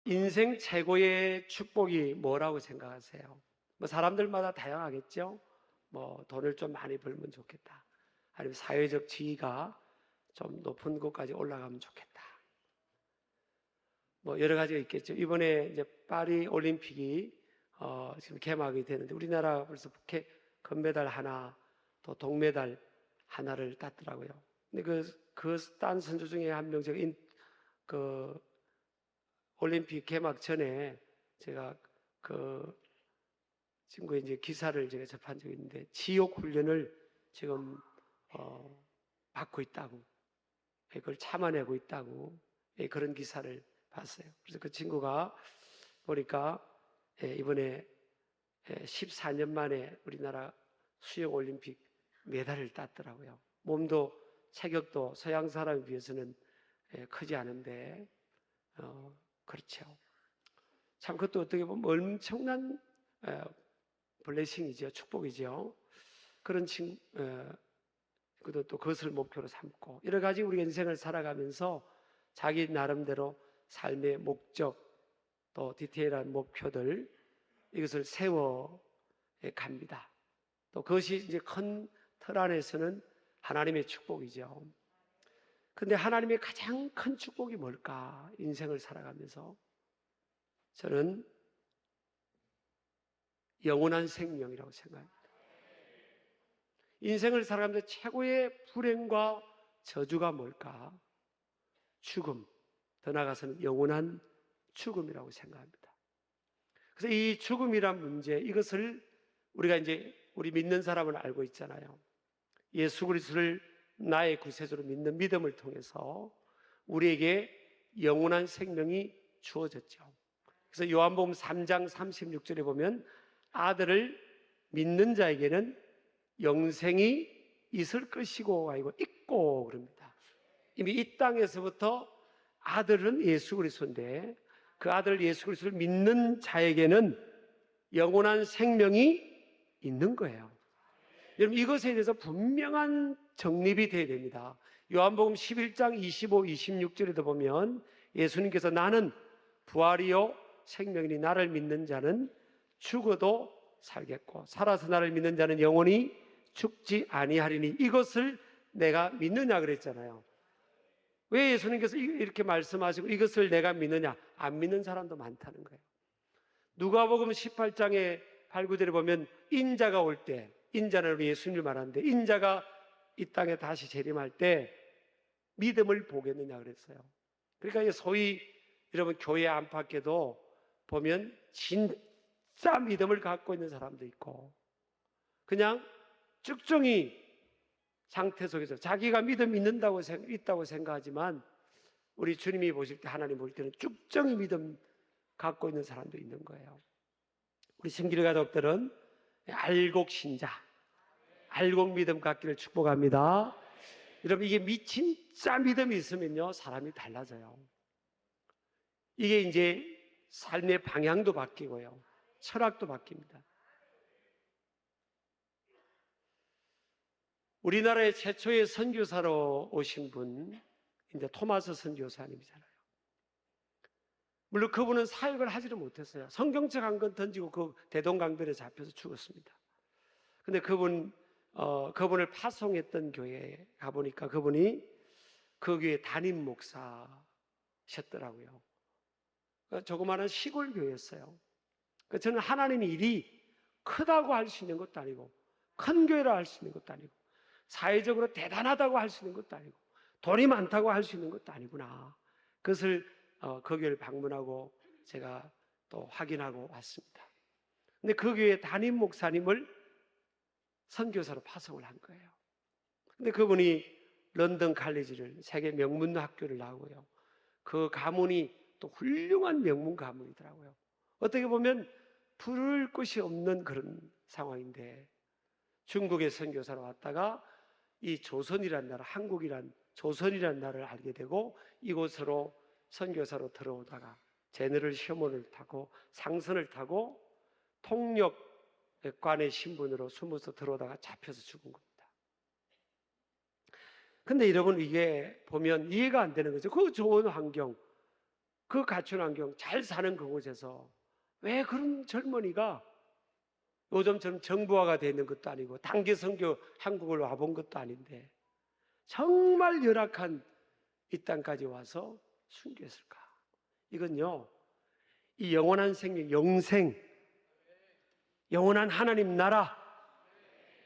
인생 최고의 축복이 뭐라고 생각하세요? 뭐 사람들마다 다양하겠죠? 뭐 돈을 좀 많이 벌면 좋겠다. 아니면 사회적 지위가 좀 높은 곳까지 올라가면 좋겠다. 뭐 여러 가지가 있겠죠. 이번에 이제 파리 올림픽이 지금 개막이 되는데 우리나라 벌써 금메달 하나, 또 동메달 하나를 땄더라고요. 근데 딴 선수 중에 한 명 제가 그 올림픽 개막 전에 제가 그 친구의 이제 기사를 제가 접한 적이 있는데 지옥 훈련을 지금 받고 있다고, 그걸 참아내고 있다고, 그런 기사를 봤어요. 그래서 그 친구가 보니까 이번에 14년 만에 우리나라 수영 올림픽 메달을 땄더라고요. 몸도 체격도 서양 사람에 비해서는 크지 않은데 그렇죠. 참 그것도 어떻게 보면 엄청난 블레싱이죠. 축복이죠. 그런 친구도 또 그것을 목표로 삼고 여러 가지 우리 인생을 살아가면서 자기 나름대로 삶의 목적 또 디테일한 목표들 이것을 세워 갑니다. 또 그것이 이제 큰 틀 안에서는 하나님의 축복이죠. 근데 하나님의 가장 큰 축복이 뭘까? 인생을 살아가면서 저는 영원한 생명이라고 생각합니다. 인생을 살아가면서 최고의 불행과 저주가 뭘까? 죽음, 더 나아가서는 영원한 죽음이라고 생각합니다. 그래서 이 죽음이란 문제, 이것을 우리가 이제 우리 믿는 사람은 알고 있잖아요. 예수 그리스도를 나의 구세주로 믿는 믿음을 통해서 우리에게 영원한 생명이 주어졌죠. 그래서 요한복음 3장 36절에 보면 아들을 믿는 자에게는 영생이 있을 것이고 아니고 있고 그럽니다. 이미 이 땅에서부터 아들은 예수 그리스도인데 그 아들 예수 그리스도를 믿는 자에게는 영원한 생명이 있는 거예요. 여러분 이것에 대해서 분명한 정립이 되어야 됩니다. 요한복음 11장 25, 26절에도 보면 예수님께서 나는 부활이요 생명이니 나를 믿는 자는 죽어도 살겠고 살아서 나를 믿는 자는 영원히 죽지 아니하리니 이것을 내가 믿느냐 그랬잖아요. 왜 예수님께서 이렇게 말씀하시고 이것을 내가 믿느냐? 안 믿는 사람도 많다는 거예요. 누가복음 18장에 8, 9절에 보면 인자가 올 때, 인자는 예수님을 말하는데 인자가 이 땅에 다시 재림할 때 믿음을 보겠느냐 그랬어요. 그러니까 소위 여러분 교회 안팎에도 보면 진짜 믿음을 갖고 있는 사람도 있고 그냥 쭉정이 상태 속에서 자기가 믿음 있다고 생각하지만 우리 주님이 보실 때 하나님 볼 때는 쭉정이 믿음 갖고 있는 사람도 있는 거예요. 우리 신기루 가족들은 알곡 신자, 알곡 믿음 갖기를 축복합니다. 여러분 이게 진짜 믿음이 있으면요 사람이 달라져요. 이게 이제 삶의 방향도 바뀌고요 철학도 바뀝니다. 우리나라의 최초의 선교사로 오신 분 이제 토마스 선교사님이잖아요. 물론 그분은 사역을 하지를 못했어요. 성경책 한 권 던지고 그 대동강변에 잡혀서 죽었습니다. 근데 그분을 파송했던 교회에 가보니까 그분이 그 교회 담임 목사셨더라고요. 조그마한 시골 교회였어요. 저는 하나님의 일이 크다고 할 수 있는 것도 아니고 큰 교회라 할 수 있는 것도 아니고 사회적으로 대단하다고 할 수 있는 것도 아니고 돈이 많다고 할 수 있는 것도 아니구나. 그것을 그 교회를 방문하고 제가 또 확인하고 왔습니다. 근데 그 교회 담임 목사님을 선교사로 파송을 한 거예요. 근데 그분이 런던 칼리지를 세계 명문 학교를 나오고요. 그 가문이 또 훌륭한 명문 가문이더라고요. 어떻게 보면 부를 곳이 없는 그런 상황인데 중국의 선교사로 왔다가 이 조선이라는 나라, 한국이란 조선이라는 나라를 알게 되고 이곳으로 선교사로 들어오다가 제너럴 셔먼을 타고 상선을 타고 통역관의 신분으로 숨어서 들어오다가 잡혀서 죽은 겁니다. 근데 여러분 이게 보면 이해가 안 되는 거죠. 그 좋은 환경, 그 갖춘 환경, 잘 사는 그곳에서 왜 그런 젊은이가 요즘처럼 정부화가 되어 있는 것도 아니고 단기 선교 한국을 와본 것도 아닌데 정말 열악한 이 땅까지 와서 순교했을까? 이건요, 이 영원한 생명, 영생, 영원한 하나님 나라,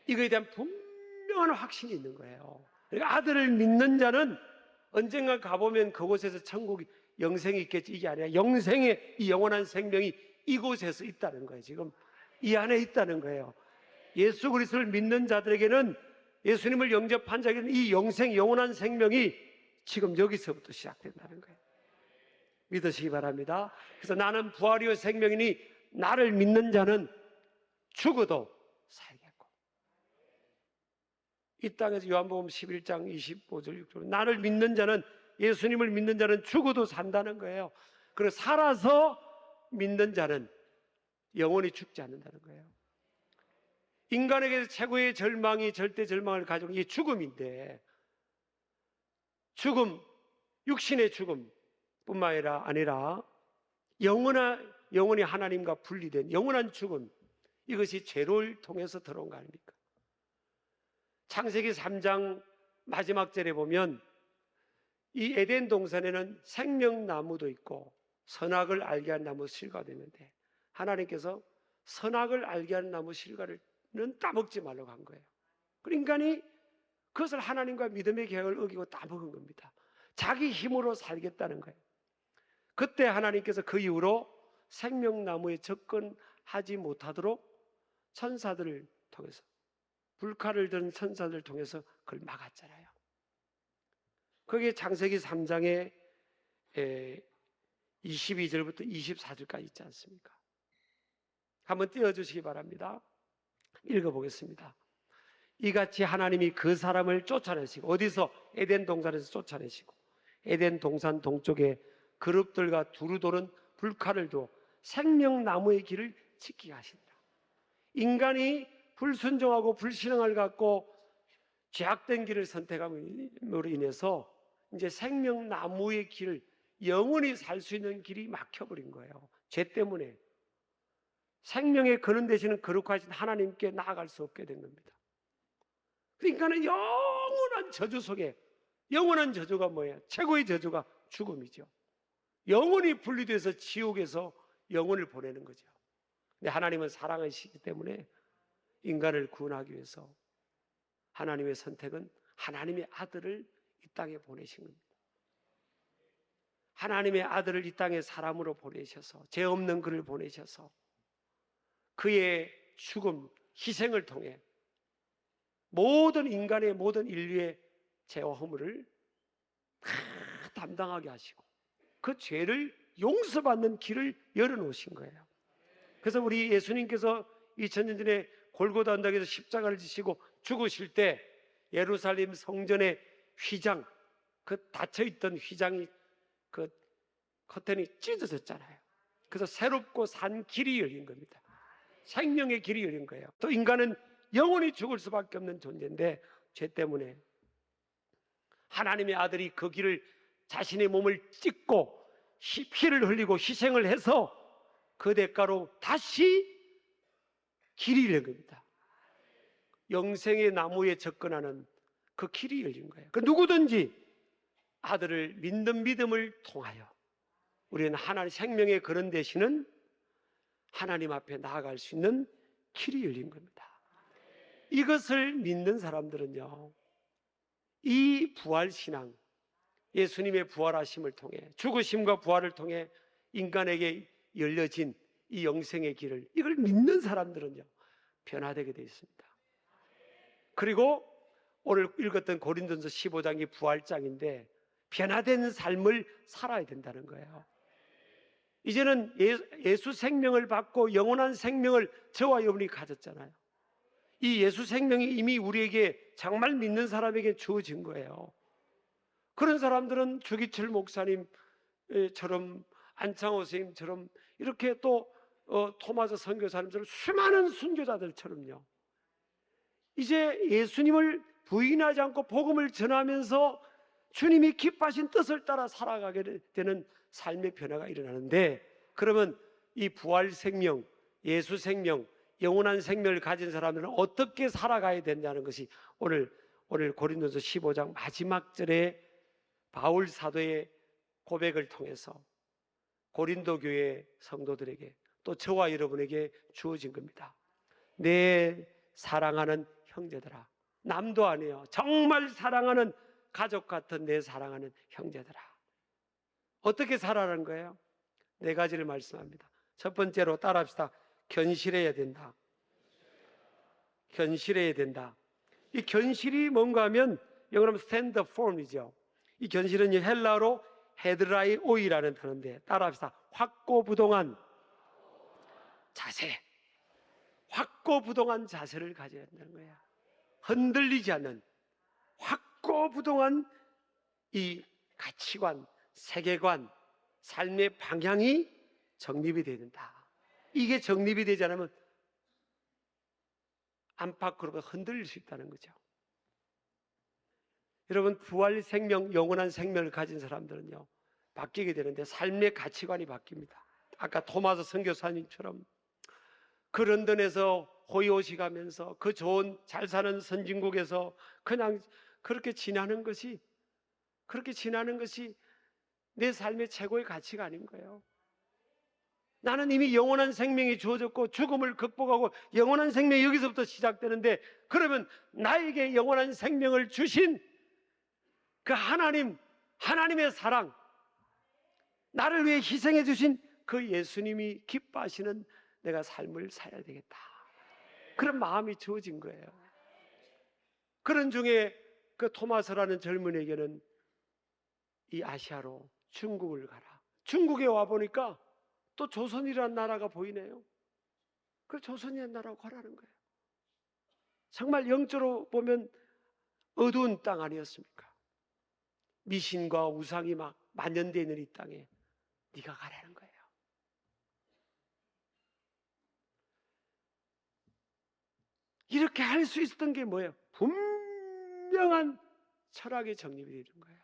이거에 대한 분명한 확신이 있는 거예요. 그러니까 아들을 믿는 자는 언젠가 가보면 그곳에서 천국이, 영생이 있겠지. 이게 아니라 영생의 이 영원한 생명이 이곳에서 있다는 거예요. 지금 이 안에 있다는 거예요. 예수 그리스도를 믿는 자들에게는, 예수님을 영접한 자에게는 이 영생, 영원한 생명이 지금 여기서부터 시작된다는 거예요. 믿으시기 바랍니다. 그래서 나는 부활이요 생명이니 나를 믿는 자는 죽어도 살겠고, 이 땅에서 요한복음 11장 25절 6절, 나를 믿는 자는, 예수님을 믿는 자는 죽어도 산다는 거예요. 그리고 살아서 믿는 자는 영원히 죽지 않는다는 거예요. 인간에게 최고의 절망이, 절대 절망을 가지고 이게 죽음인데, 죽음, 육신의 죽음뿐만 아니라 영원히 하나님과 분리된 영원한 죽음, 이것이 죄를 통해서 들어온 거 아닙니까? 창세기 3장 마지막 절에 보면 이 에덴 동산에는 생명나무도 있고 선악을 알게 한 나무 실과도 있는데, 하나님께서 선악을 알게 하는 나무 실과는 따먹지 말라고 한 거예요. 그 인간이 그것을 하나님과 믿음의 계약을 어기고 따먹은 겁니다. 자기 힘으로 살겠다는 거예요. 그때 하나님께서 그 이후로 생명나무에 접근하지 못하도록 천사들을 통해서, 불칼을 든 천사들을 통해서 그걸 막았잖아요. 그게 창세기 3장에 22절부터 24절까지 있지 않습니까? 한번 띄워주시기 바랍니다. 읽어보겠습니다. 이같이 하나님이 그 사람을 쫓아내시고, 어디서? 에덴 동산에서 쫓아내시고, 에덴 동산 동쪽에 그룹들과 두루 도는 불칼을 두어 생명나무의 길을 지키게 하신다. 인간이 불순종하고 불신앙을 갖고 죄악된 길을 선택함으로 인해서 이제 생명나무의 길을, 영원히 살 수 있는 길이 막혀버린 거예요. 죄 때문에. 생명의 근원 되시는 거룩하신 하나님께 나아갈 수 없게 된 겁니다. 그러니까는 영원한 저주 속에, 영원한 저주가 뭐예요? 최고의 저주가 죽음이죠. 영원히 분리돼서 지옥에서 영혼을 보내는 거죠. 근데 하나님은 사랑하시기 때문에 인간을 구원하기 위해서 하나님의 선택은 하나님의 아들을 이 땅에 보내신 겁니다. 하나님의 아들을 이 땅에 사람으로 보내셔서, 죄 없는 그를 보내셔서 그의 죽음, 희생을 통해 모든 인간의, 모든 인류의 죄와 허물을 다 담당하게 하시고 그 죄를 용서받는 길을 열어놓으신 거예요. 그래서 우리 예수님께서 2000년 전에 골고다 언덕에서 십자가를 지시고 죽으실 때 예루살렘 성전의 휘장, 그 닫혀있던 휘장이, 그 커튼이 찢어졌잖아요. 그래서 새롭고 산 길이 열린 겁니다. 생명의 길이 열린 거예요. 또 인간은 영원히 죽을 수밖에 없는 존재인데 죄 때문에 하나님의 아들이 그 길을, 자신의 몸을 찢고 피를 흘리고 희생을 해서 그 대가로 다시 길이 열린 겁니다. 영생의 나무에 접근하는 그 길이 열린 거예요. 그 누구든지 아들을 믿는 믿음을 통하여 우리는 하나님 생명의 근원 되시는 하나님 앞에 나아갈 수 있는 길이 열린 겁니다. 이것을 믿는 사람들은요, 이 부활신앙, 예수님의 부활하심을 통해, 죽으심과 부활을 통해 인간에게 열려진 이 영생의 길을, 이걸 믿는 사람들은요 변화되게 되어 있습니다. 그리고 오늘 읽었던 고린도전서 15장이 부활장인데 변화된 삶을 살아야 된다는 거예요. 이제는 예수 생명을 받고 영원한 생명을 저와 여러분이 가졌잖아요. 이 예수 생명이 이미 우리에게, 정말 믿는 사람에게 주어진 거예요. 그런 사람들은 주기철 목사님처럼, 안창호 선생님처럼, 이렇게 또 토마스 선교사님처럼 수많은 순교자들처럼요, 이제 예수님을 부인하지 않고 복음을 전하면서 주님이 기뻐하신 뜻을 따라 살아가게 되는 삶의 변화가 일어나는데, 그러면 이 부활 생명, 예수 생명, 영원한 생명을 가진 사람들은 어떻게 살아가야 되냐는 것이 오늘 고린도서 15장 마지막 절에 바울 사도의 고백을 통해서 고린도 교회 성도들에게 또 저와 여러분에게 주어진 겁니다. 내 사랑하는 형제들아, 남도 아니에요. 정말 사랑하는 가족 같은 내 사랑하는 형제들아, 어떻게 살아라는 거예요? 네 가지를 말씀합니다. 첫 번째로 따라합시다. 견실해야 된다. 견실해야 된다. 이 견실이 뭔가 하면 영어로 하면 stand firm이죠. 이 견실은 헬라어로 헤드라이 오이라는 단어인데, 따라합시다. 확고부동한 자세, 확고부동한 자세를 가져야 한다는 거야. 흔들리지 않는 확고부동한 이 가치관, 세계관, 삶의 방향이 정립이 되어야 된다. 이게 정립이 되지 않으면 안팎으로 흔들릴 수 있다는 거죠. 여러분, 부활 생명, 영원한 생명을 가진 사람들은요, 바뀌게 되는데 삶의 가치관이 바뀝니다. 아까 토마스 선교사님처럼 그 런던에서 호의호식하면서 그 좋은 잘 사는 선진국에서 그냥 그렇게 지나는 것이 내 삶의 최고의 가치가 아닌 거예요. 나는 이미 영원한 생명이 주어졌고 죽음을 극복하고 영원한 생명이 여기서부터 시작되는데, 그러면 나에게 영원한 생명을 주신 그 하나님의 사랑, 나를 위해 희생해 주신 그 예수님이 기뻐하시는 내가 삶을 살아야 되겠다, 그런 마음이 주어진 거예요. 그런 중에 그 토마스라는 젊은이에게는 이 아시아로 중국을 가라. 중국에 와보니까 또 조선이라는 나라가 보이네요. 그 조선이라는 나라로 가라는 거예요. 정말 영적으로 보면 어두운 땅 아니었습니까? 미신과 우상이 막 만연되어 있는 이 땅에 네가 가라는 거예요. 이렇게 할 수 있었던 게 뭐예요? 분명한 철학의 정립이 되는 거예요.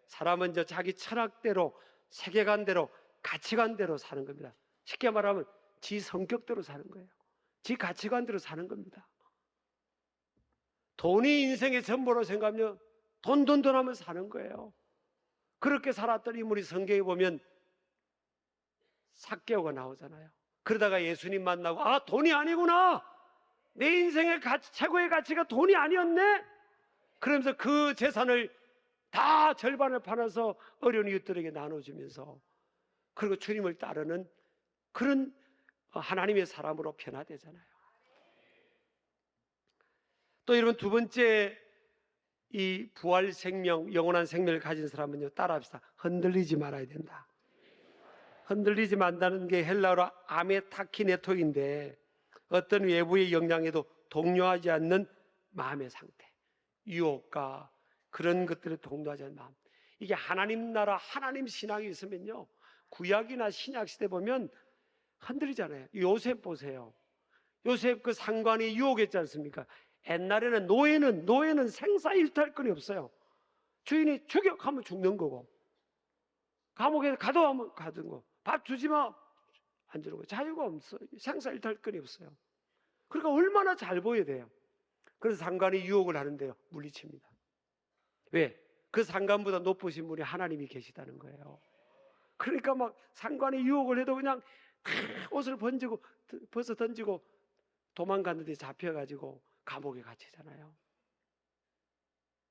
사람은 이제 자기 철학대로, 세계관대로, 가치관대로 사는 겁니다. 쉽게 말하면 지 성격대로 사는 거예요. 지 가치관대로 사는 겁니다. 돈이 인생의 전부로 생각하면 돈 하면 사는 거예요. 그렇게 살았던 인물이 성경에 보면 삭개오가 나오잖아요. 그러다가 예수님 만나고, 아, 돈이 아니구나, 내 인생의 최고의 가치가 돈이 아니었네, 그러면서 그 재산을 다 절반을 팔아서 어려운 이웃들에게 나눠주면서, 그리고 주님을 따르는 그런 하나님의 사람으로 변화되잖아요. 또 여러분, 두 번째 이 부활 생명, 영원한 생명을 가진 사람은요, 따라합시다. 흔들리지 말아야 된다. 흔들리지 말다는 게 헬라어로 아메타키네토인데, 어떤 외부의 영향에도 동요하지 않는 마음의 상태, 유혹과 그런 것들에 동요하지 않는 마음, 이게 하나님 나라, 하나님 신앙이 있으면요, 구약이나 신약 시대 보면 흔들리잖아요. 요셉 보세요. 요셉 그 상관이 유혹했지 않습니까? 옛날에는 노예는 생사일탈권이 없어요. 주인이 죽여하면 죽는 거고, 감옥에 가둬하면 가둔 거, 밥 주지 마, 안 주는 거, 자유가 없어요. 생사일탈권이 없어요. 그러니까 얼마나 잘 보여야 돼요. 그래서 상관이 유혹을 하는데요, 물리칩니다. 왜? 그 상관보다 높으신 분이 하나님이 계시다는 거예요. 그러니까 막 상관이 유혹을 해도 그냥 옷을 벗어 던지고 도망갔는데 잡혀가지고 감옥에 갇히잖아요.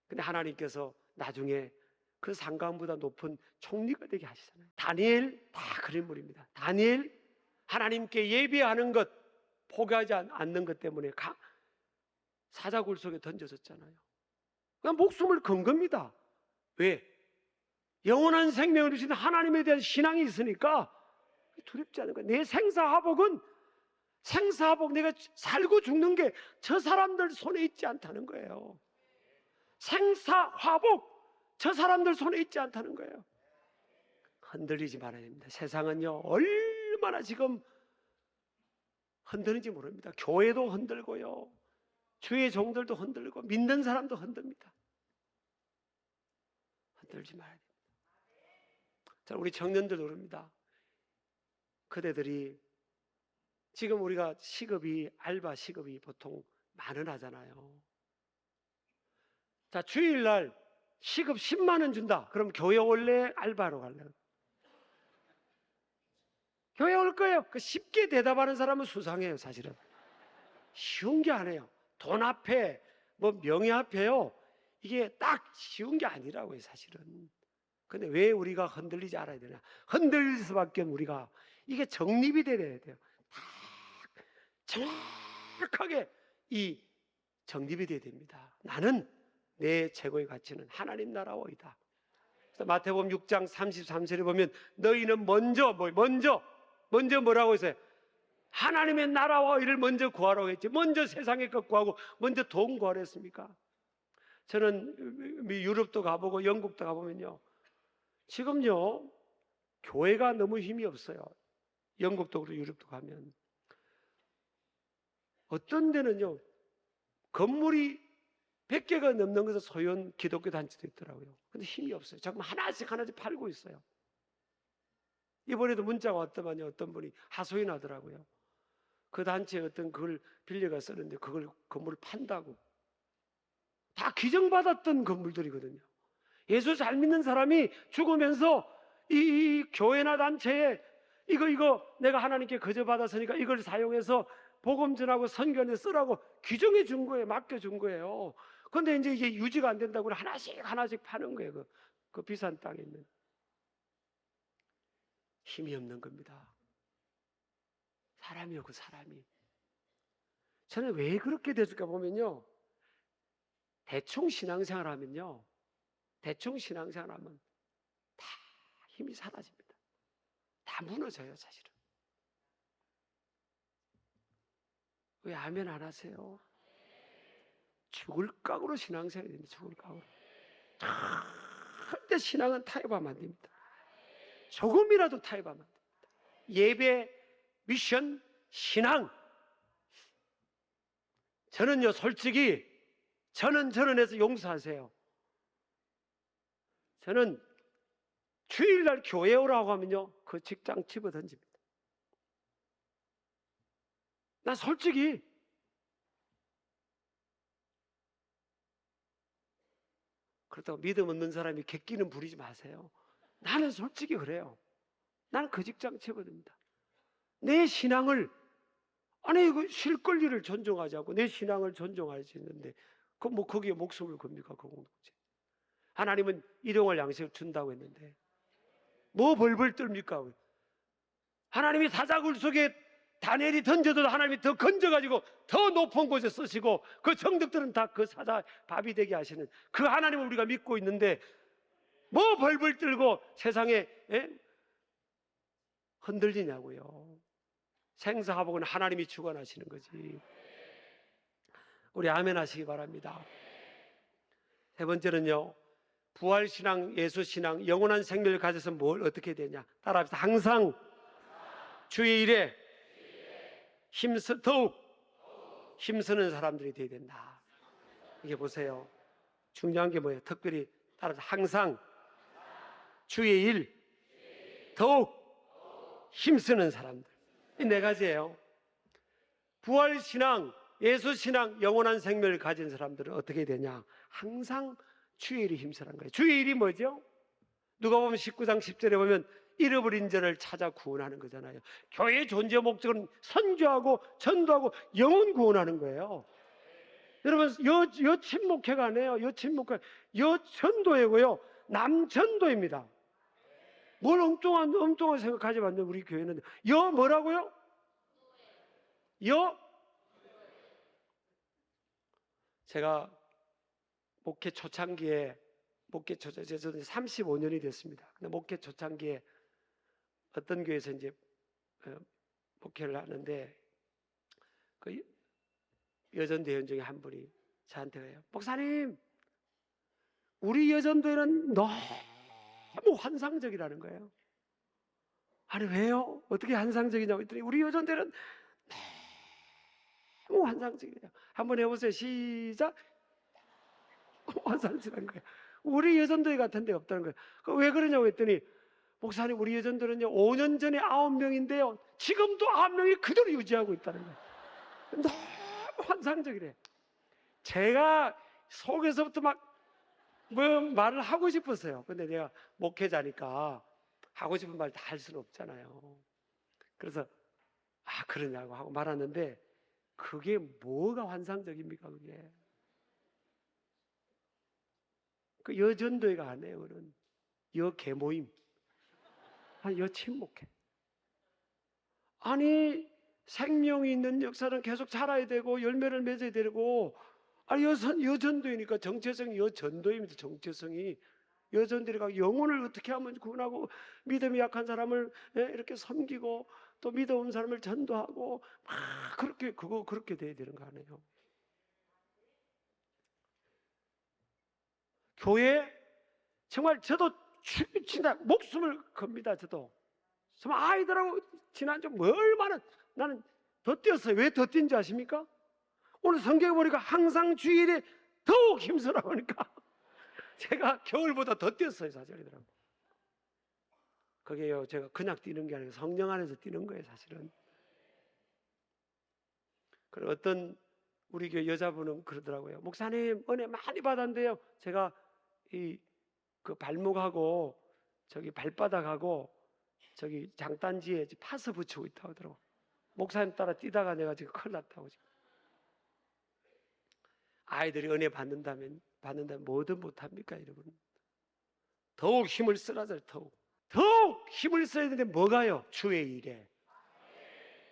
근데 하나님께서 나중에 그 상관보다 높은 총리가 되게 하시잖아요. 다니엘, 다 그런 인물입니다. 다니엘, 하나님께 예배하는 것, 포기하지 않는 것 때문에 사자굴 속에 던져졌잖아요. 그냥 목숨을 건 겁니다. 왜? 영원한 생명을 주신 하나님에 대한 신앙이 있으니까 두렵지 않은 거예요. 내 생사화복, 내가 살고 죽는 게 저 사람들 손에 있지 않다는 거예요. 생사화복, 저 사람들 손에 있지 않다는 거예요. 흔들리지 말아야 됩니다. 세상은요, 얼마나 지금 흔드는지 모릅니다. 교회도 흔들고요, 주의 종들도 흔들고, 믿는 사람도 흔듭니다. 떨지 말아야 됩니다. 자, 우리 청년들도 그럽니다. 그대들이 지금 우리가 시급이 알바 시급이 보통 10,000원 하잖아요. 자, 주일날 시급 10만 원 준다. 그럼 교회 올래? 알바로 갈래? 교회 올 거예요. 그 쉽게 대답하는 사람은 수상해요, 사실은. 쉬운 게 아니에요. 돈 앞에, 뭐 명예 앞에요. 이게 딱 쉬운 게 아니라고요, 사실은. 근데 왜 우리가 흔들리지 않아야 되나? 흔들릴 수밖에 우리가 이게 정립이 돼야 돼요. 딱 정확하게 이 정립이 돼야 됩니다. 나는 내 최고의 가치는 하나님 나라와이다. 그래서 마태복음 6장 33절에 보면 너희는 먼저 뭐라고 했어요? 하나님의 나라와 의를 먼저 구하라고 했지. 먼저 세상의 것 구하고 먼저 돈 구하라 했습니까? 저는 유럽도 가보고 영국도 가보면요, 지금요 교회가 너무 힘이 없어요. 영국도 그렇고 유럽도 가면 어떤 데는요 건물이 100개가 넘는 것을 소유한 기독교 단체도 있더라고요. 근데 힘이 없어요. 자꾸 하나씩 팔고 있어요. 이번에도 문자가 왔더만요, 어떤 분이 하소연하더라고요. 그 단체에 어떤 그걸 빌려가 쓰는데 그걸 건물을 판다고. 다 기증받았던 건물들이거든요. 예수 잘 믿는 사람이 죽으면서 이 교회나 단체에 이거 내가 하나님께 거저 받았으니까 이걸 사용해서 복음 전하고 선교에 쓰라고 규정해 준 거예요. 맡겨 준 거예요. 그런데 이제 이게 유지가 안 된다고 하나씩 파는 거예요. 그 비싼 땅에 있는. 힘이 없는 겁니다. 사람이 없고 사람이. 저는 왜 그렇게 됐을까 보면요, 대충 신앙생활 하면요, 대충 신앙생활 하면 다 힘이 사라집니다. 다 무너져요, 사실은. 왜 아멘 안 하세요? 죽을 각오로 신앙생활이 됩니다. 죽을 각오로. 절대 신앙은 타협하면 안 됩니다. 조금이라도 타협하면 안 됩니다. 예배, 미션, 신앙. 저는요, 솔직히 저는 해서 용서하세요. 저는 주일날 교회 오라고 하면요, 그 직장 집어던집니다. 나 솔직히 그렇다고 믿음 없는 사람이 객기는 부리지 마세요. 나는 솔직히 그래요. 나는 그 직장 집어듭니다. 내 신앙을, 아니 그 쉴 권리를 존중하자고 내 신앙을 존중할 수 있는데 거기에 목숨을 겁니까? 그 공동체. 하나님은 일용할 양식을 준다고 했는데 뭐 벌벌 떨입니까? 하나님이 사자굴 속에 다니엘이 던져도 하나님이 더 건져가지고 더 높은 곳에 쓰시고 그 정득들은 다 그 사자 밥이 되게 하시는 그 하나님을 우리가 믿고 있는데 뭐 벌벌 떨고 세상에 흔들리냐고요. 생사화복은 하나님이 주관하시는 거지. 우리 아멘 하시기 바랍니다. 세 번째는요, 부활신앙, 예수신앙, 영원한 생명을 가져서 뭘 어떻게 되냐. 따라합시다. 항상 주의 일에 더욱 힘쓰는 사람들이 되어야 된다. 이게 보세요. 중요한 게 뭐예요? 특별히 따라서 항상 주의 일 더욱 힘쓰는 사람들. 이 네 가지예요. 부활신앙, 예수신앙, 영원한 생명을 가진 사람들은 어떻게 되냐? 항상 주의 일이 힘쓰는 거예요. 주의 일이 뭐죠? 누가복음 19장 10절에 보면 잃어버린 자를 찾아 구원하는 거잖아요. 교회의 존재 목적은 선교하고 전도하고 영혼 구원하는 거예요. 여러분, 여친목회가 아니에요. 여전도이고요. 남전도입니다. 뭘 엉뚱한 생각하지 마세요. 우리 교회는 뭐라고요? 제가 목회 초창기에 저는 35년이 됐습니다. 근데 목회 초창기에 어떤 교회에서 이제 목회를 하는데 그 여전 대원 중에 한 분이 저한테 해요. 목사님, 우리 여전도에는 너무 환상적이라는 거예요. 아니 왜요? 어떻게 환상적이냐고 했더니 우리 여전도에는 너무 환상적이에요. 한번 해보세요. 시작. 환상적인 거예요. 우리 여전도회 같은 데 없다는 거예요. 왜 그러냐고 했더니 목사님 우리 여전도는요 5년 전에 9명인데요 지금도 9명이 그대로 유지하고 있다는 거예요. 너무 환상적이래. 제가 속에서부터 막 뭐 말을 하고 싶었어요. 근데 내가 목회자니까 하고 싶은 말 다 할 수는 없잖아요. 그래서 그러냐고 하고 말았는데 그게 뭐가 환상적입니까 그게. 그 여전도회가 아니에요. 그런 여개모임, 여친목회. 아니 생명이 있는 역사는 계속 자라야 되고 열매를 맺어야 되고 여전도이니까 정체성이 여전도입니다. 정체성이 여전도가 영혼을 어떻게 하면 구원하고 믿음이 약한 사람을 이렇게 섬기고 또 믿음 없는 사람을 전도하고 막 그렇게 돼야 되는 거 아니에요. 교회 정말 저도 진짜 목숨을 겁니다. 저도 정말 아이들하고 지난주 얼마나 나는 더 뛰었어요. 왜 더 뛴지 아십니까? 오늘 성경에 보니까 항상 주일에 더욱 힘쓰라고 하니까 제가 겨울보다 더 뛰었어요. 사실이더라고요. 그게요 제가 그냥 뛰는 게 아니고 성령 안에서 뛰는 거예요. 사실은. 그리고 어떤 우리 교회 여자분은 그러더라고요. 목사님 은혜 많이 받았는데요 제가 그 발목하고 저기 발바닥하고 저기 장단지에 파스 붙이고 있다고 하더라고. 목사님 따라 뛰다가 내가 지금 큰일 났다고. 지금 아이들이 은혜 받는다면 뭐든 못합니까 여러분? 더욱 힘을 쓰라잖아요. 더욱 힘을 써야 되는데 뭐가요? 주의 일에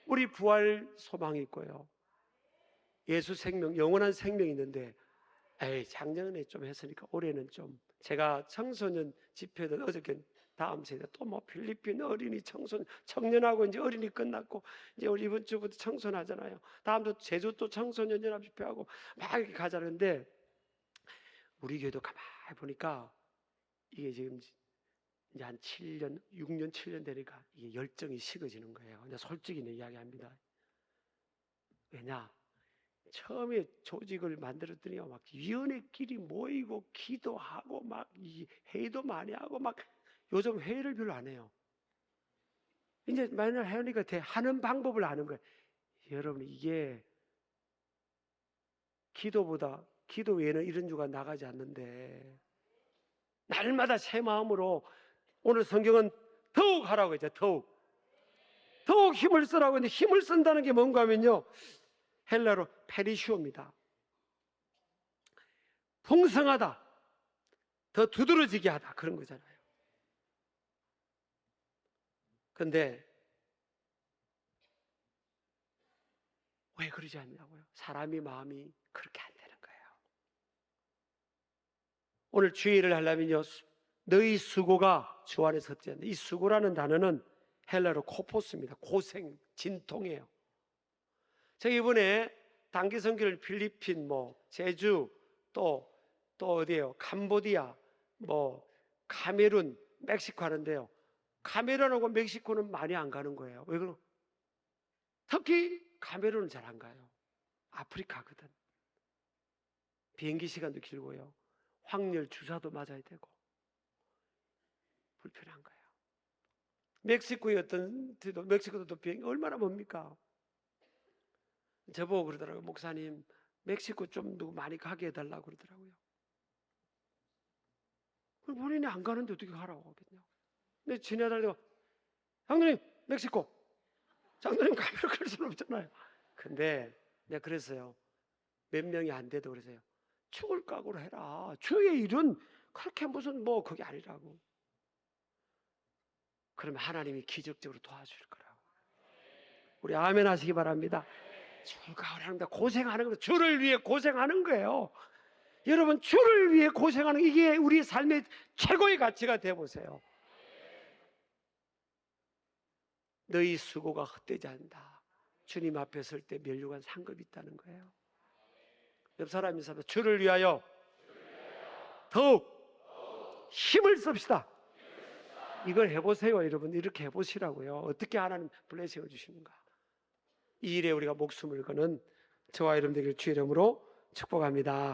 우리 부활 소망이 있고요 예수 생명 영원한 생명이 있는데 작년에 좀 했으니까 올해는 좀 제가 청소년 집회도 어저께 다음 세대 또 뭐 필리핀 어린이 청년하고 이제 어린이 끝났고 이제 우리 이번 주부터 청소년 하잖아요. 다음 주 제주 또 청소년 연합 집회하고 막 이렇게 가자는데 우리 교회도 가만히 보니까 이게 지금 이제 한 7년, 6년, 7년 되니까 이게 열정이 식어지는 거예요. 그냥 솔직히 내 이야기합니다. 왜냐? 처음에 조직을 만들었더니 막 위원회끼리 모이고 기도하고 막 회의도 많이 하고 막 요즘 회의를 별로 안 해요. 이제 맨날 하니까 하는 방법을 아는 거예요. 여러분 이게 기도 외에는 이런 주가 나가지 않는데 날마다 새 마음으로 오늘 성경은 더욱 하라고 했죠. 더욱 힘을 쓰라고 했는데 힘을 쓴다는 게 뭔가 하면요 헬라로 페리시오입니다. 풍성하다, 더 두드러지게 하다 그런 거잖아요. 근데 왜 그러지 않냐고요? 사람이 마음이 그렇게 안 되는 거예요. 오늘 주의를 하려면요 너희 수고가 주 안에 섰지 않는다. 이 수고라는 단어는 헬라로 코포스입니다. 고생, 진통이에요. 제가 이번에 단기 선교를 필리핀, 제주, 또 어디에요? 캄보디아, 카메룬, 멕시코 하는데요. 카메룬하고 멕시코는 많이 안 가는 거예요. 왜 그럼? 특히 카메룬은 잘 안 가요. 아프리카거든. 비행기 시간도 길고요. 확률 주사도 맞아야 되고 불편한 거예요. 멕시코도 비행기 얼마나 멉니까? 저보고 그러더라고요. 목사님 멕시코 좀 누구 많이 가게 해달라고 그러더라고요. 그럼 본인이 안 가는데 어떻게 가라고 하겠냐고. 근데 지나다니다가 장로님 멕시코 장로님 카메라 끌 수는 없잖아요. 근데 내가 그랬어요. 몇 명이 안 돼도 그러세요. 죽을 각오로 해라. 주의 일은 그렇게 무슨 그게 아니라고. 그러면 하나님이 기적적으로 도와줄 거라고. 우리 아멘 하시기 바랍니다. 죽을 각오를 합니다. 고생하는 거예요. 주를 위해 고생하는 거예요. 여러분 주를 위해 고생하는 이게 우리 삶의 최고의 가치가 되어보세요. 너희 수고가 헛되지 않는다. 주님 앞에 설 때 면류관 상급이 있다는 거예요. 옆 사람이 있어서 주를 위하여 더욱 힘을 씁시다. 이걸 해보세요. 여러분 이렇게 해보시라고요. 어떻게 하나님 블레싱을 주시는가. 이 일에 우리가 목숨을 거는 저와 여러분 되길 주의 이름으로 축복합니다.